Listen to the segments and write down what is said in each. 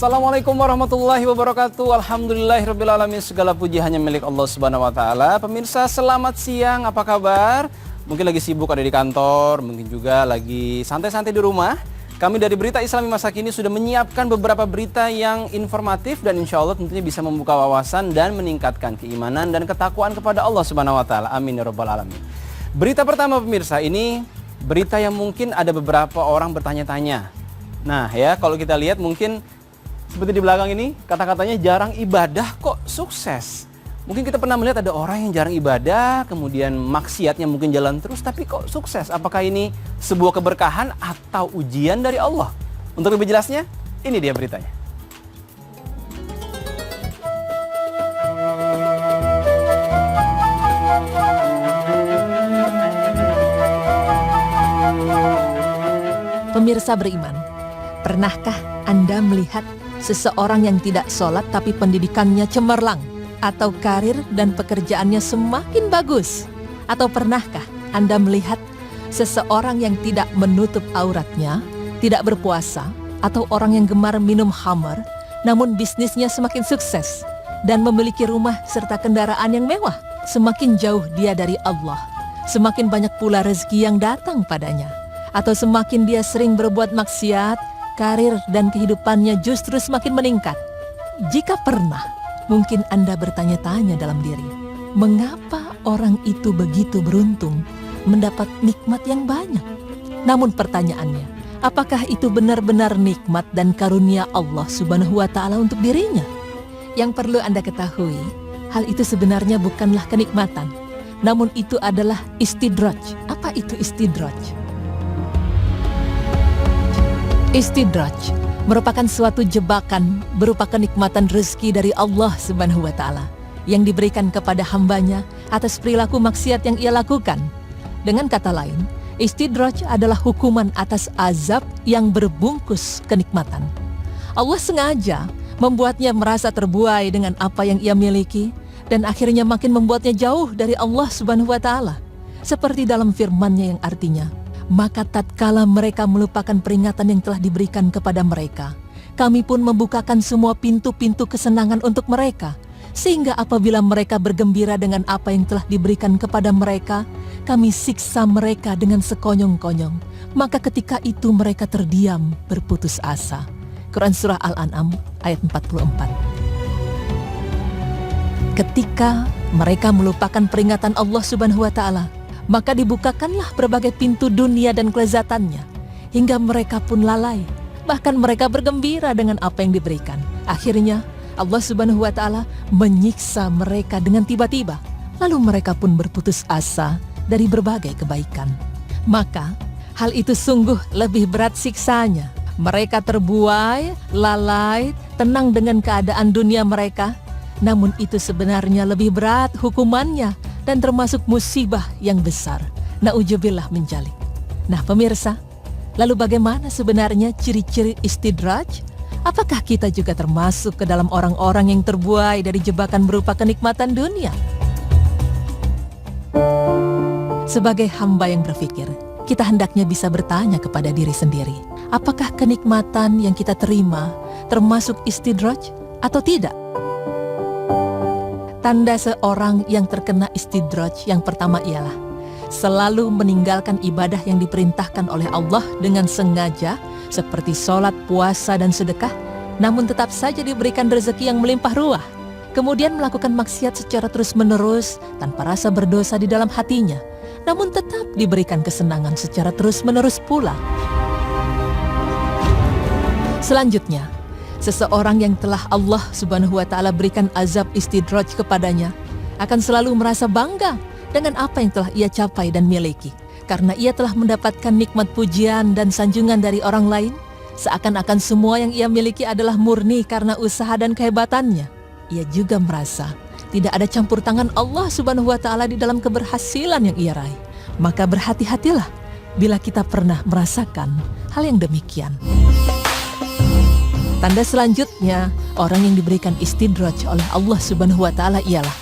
Assalamualaikum warahmatullahi wabarakatuh. Alhamdulillahirrabbilalamin. Segala puji hanya milik Allah Subhanahu wa taala. Pemirsa, selamat siang. Apa kabar? Mungkin lagi sibuk ada di kantor, mungkin juga lagi santai-santai di rumah. Kami dari Berita Islami Masa Kini sudah menyiapkan beberapa berita yang informatif dan insya Allah tentunya bisa membuka wawasan dan meningkatkan keimanan dan ketakwaan kepada Allah Subhanahu wa taala. Amin ya rabbal alamin. Berita pertama pemirsa, ini berita yang mungkin ada beberapa orang bertanya-tanya. Nah ya, kalau kita lihat mungkin seperti di belakang ini, kata-katanya jarang ibadah kok sukses. Mungkin kita pernah melihat ada orang yang jarang ibadah, kemudian maksiatnya mungkin jalan terus, tapi kok sukses? Apakah ini sebuah keberkahan atau ujian dari Allah? Untuk lebih jelasnya, ini dia beritanya. Pemirsa beriman, pernahkah Anda melihat seseorang yang tidak sholat tapi pendidikannya cemerlang, atau karir dan pekerjaannya semakin bagus? Atau pernahkah Anda melihat seseorang yang tidak menutup auratnya, tidak berpuasa, atau orang yang gemar minum khamar, namun bisnisnya semakin sukses dan memiliki rumah serta kendaraan yang mewah? Semakin jauh dia dari Allah, semakin banyak pula rezeki yang datang padanya. Atau semakin dia sering berbuat maksiat, karir dan kehidupannya justru semakin meningkat. Jika pernah, mungkin Anda bertanya-tanya dalam diri, mengapa orang itu begitu beruntung mendapat nikmat yang banyak? Namun pertanyaannya, apakah itu benar-benar nikmat dan karunia Allah Subhanahu wa taala untuk dirinya? Yang perlu Anda ketahui, hal itu sebenarnya bukanlah kenikmatan, namun itu adalah istidraj. Apa itu istidraj? Istidraj merupakan suatu jebakan berupa kenikmatan rezeki dari Allah Subhanahu wa taala yang diberikan kepada hambanya atas perilaku maksiat yang ia lakukan. Dengan kata lain, istidraj adalah hukuman atas azab yang berbungkus kenikmatan. Allah sengaja membuatnya merasa terbuai dengan apa yang ia miliki dan akhirnya makin membuatnya jauh dari Allah Subhanahu wa taala. Seperti dalam firman-Nya yang artinya, maka tatkala mereka melupakan peringatan yang telah diberikan kepada mereka, kami pun membukakan semua pintu-pintu kesenangan untuk mereka, sehingga apabila mereka bergembira dengan apa yang telah diberikan kepada mereka, kami siksa mereka dengan sekonyong-konyong. Maka ketika itu mereka terdiam, berputus asa. Quran Surah Al-An'am ayat 44. Ketika mereka melupakan peringatan Allah Subhanahu wa taala, maka dibukakanlah berbagai pintu dunia dan kelezatannya, hingga mereka pun lalai. Bahkan mereka bergembira dengan apa yang diberikan. Akhirnya Allah Subhanahu wa taala menyiksa mereka dengan tiba-tiba, lalu mereka pun berputus asa dari berbagai kebaikan. Maka hal itu sungguh lebih berat siksanya. Mereka terbuai, lalai, tenang dengan keadaan dunia mereka, namun itu sebenarnya lebih berat hukumannya dan termasuk musibah yang besar. Na'udzubillah min dzalik. Nah pemirsa, lalu bagaimana sebenarnya ciri-ciri istidraj? Apakah kita juga termasuk ke dalam orang-orang yang terbuai dari jebakan berupa kenikmatan dunia? Sebagai hamba yang berpikir, kita hendaknya bisa bertanya kepada diri sendiri, apakah kenikmatan yang kita terima termasuk istidraj atau tidak? Tanda seorang yang terkena istidraj yang pertama ialah selalu meninggalkan ibadah yang diperintahkan oleh Allah dengan sengaja, seperti sholat, puasa, dan sedekah, namun tetap saja diberikan rezeki yang melimpah ruah. Kemudian melakukan maksiat secara terus-menerus tanpa rasa berdosa di dalam hatinya, namun tetap diberikan kesenangan secara terus-menerus pula. Selanjutnya, seseorang yang telah Allah Subhanahu wa taala berikan azab istidraj kepadanya akan selalu merasa bangga dengan apa yang telah ia capai dan miliki, karena ia telah mendapatkan nikmat pujian dan sanjungan dari orang lain, seakan-akan semua yang ia miliki adalah murni karena usaha dan kehebatannya. Ia juga merasa tidak ada campur tangan Allah Subhanahu wa taala di dalam keberhasilan yang ia raih. Maka berhati-hatilah bila kita pernah merasakan hal yang demikian. Tanda selanjutnya, orang yang diberikan istidraj oleh Allah Subhanahu wa taala ialah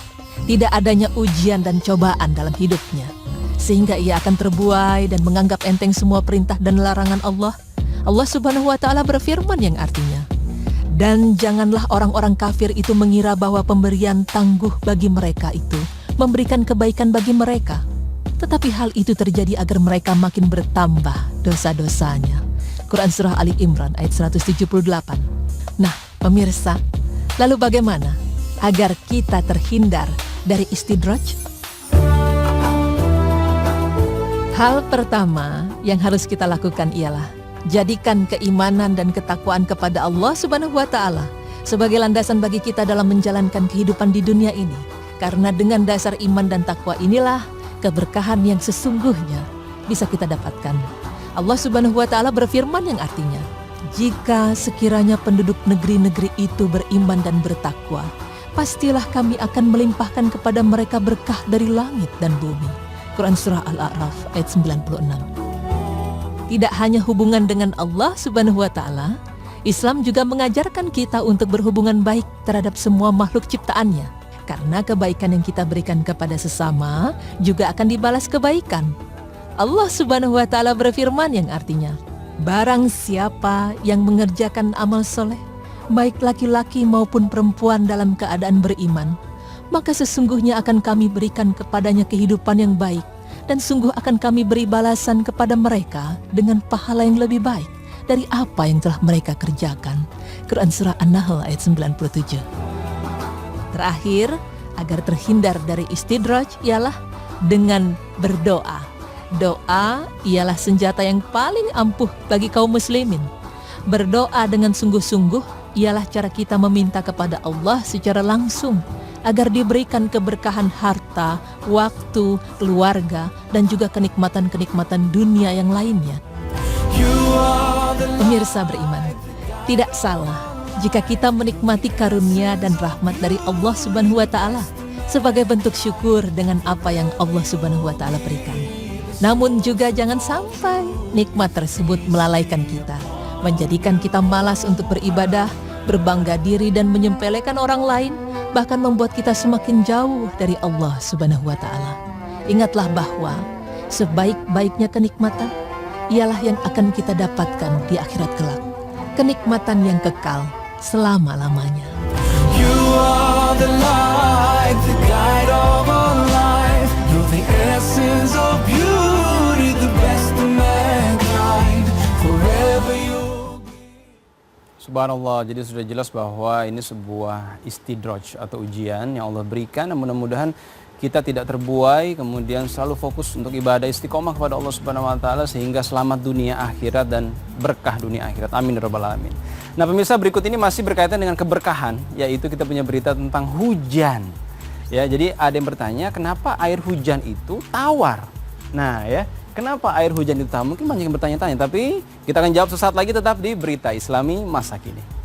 tidak adanya ujian dan cobaan dalam hidupnya, sehingga ia akan terbuai dan menganggap enteng semua perintah dan larangan Allah. Allah Subhanahu wa taala berfirman yang artinya, Dan janganlah orang-orang kafir itu mengira bahwa pemberian tangguh bagi mereka itu memberikan kebaikan bagi mereka. Tetapi hal itu terjadi agar mereka makin bertambah dosa-dosanya. Quran Surah Ali Imran ayat 178. Nah, pemirsa, lalu bagaimana agar kita terhindar dari istidraj? Hal pertama yang harus kita lakukan ialah jadikan keimanan dan ketakwaan kepada Allah Subhanahu wa Ta'ala sebagai landasan bagi kita dalam menjalankan kehidupan di dunia ini. Karena dengan dasar iman dan takwa inilah keberkahan yang sesungguhnya bisa kita dapatkan. Allah Subhanahu wa Ta'ala berfirman yang artinya, jika sekiranya penduduk negeri-negeri itu beriman dan bertakwa, pastilah kami akan melimpahkan kepada mereka berkah dari langit dan bumi. Quran Surah Al-A'raf ayat 96. Tidak hanya hubungan dengan Allah Subhanahu wa Ta'ala, Islam juga mengajarkan kita untuk berhubungan baik terhadap semua makhluk ciptaannya. Karena kebaikan yang kita berikan kepada sesama juga akan dibalas kebaikan. Allah Subhanahu wa Ta'ala berfirman yang artinya, barang siapa yang mengerjakan amal soleh, baik laki-laki maupun perempuan dalam keadaan beriman, maka sesungguhnya akan kami berikan kepadanya kehidupan yang baik, dan sungguh akan kami beri balasan kepada mereka dengan pahala yang lebih baik dari apa yang telah mereka kerjakan. Quran Surah An-Nahl ayat 97. Terakhir, agar terhindar dari istidraj ialah dengan berdoa. Doa ialah senjata yang paling ampuh bagi kaum muslimin. Berdoa dengan sungguh-sungguh ialah cara kita meminta kepada Allah secara langsung agar diberikan keberkahan harta, waktu, keluarga, dan juga kenikmatan-kenikmatan dunia yang lainnya. Pemirsa beriman, tidak salah jika kita menikmati karunia dan rahmat dari Allah Subhanahu wa Ta'ala sebagai bentuk syukur dengan apa yang Allah Subhanahu wa Ta'ala berikan. Namun juga jangan sampai nikmat tersebut melalaikan kita, menjadikan kita malas untuk beribadah, berbangga diri dan menyepelekan orang lain, bahkan membuat kita semakin jauh dari Allah Subhanahu wa Ta'ala. Ingatlah bahwa sebaik-baiknya kenikmatan ialah yang akan kita dapatkan di akhirat kelak. Kenikmatan yang kekal selama-lamanya. You are the light, the guide of our life. You're the essence of beauty, the best of mankind. Forever you. Subhanallah, jadi sudah jelas bahwa ini sebuah istidraj atau ujian yang Allah berikan, dan mudah-mudahan kita tidak terbuai, kemudian selalu fokus untuk ibadah istiqomah kepada Allah Subhanahu wa Ta'ala sehingga selamat dunia akhirat dan berkah dunia akhirat. Amin ya rabbal alamin. Nah pemirsa, berikut ini masih berkaitan dengan keberkahan, yaitu kita punya berita tentang hujan. Ya, jadi ada yang bertanya, kenapa air hujan itu tawar? Nah ya, kenapa air hujan itu tawar? Mungkin banyak yang bertanya-tanya, tapi kita akan jawab sesaat lagi tetap di Berita Islami Masa Kini.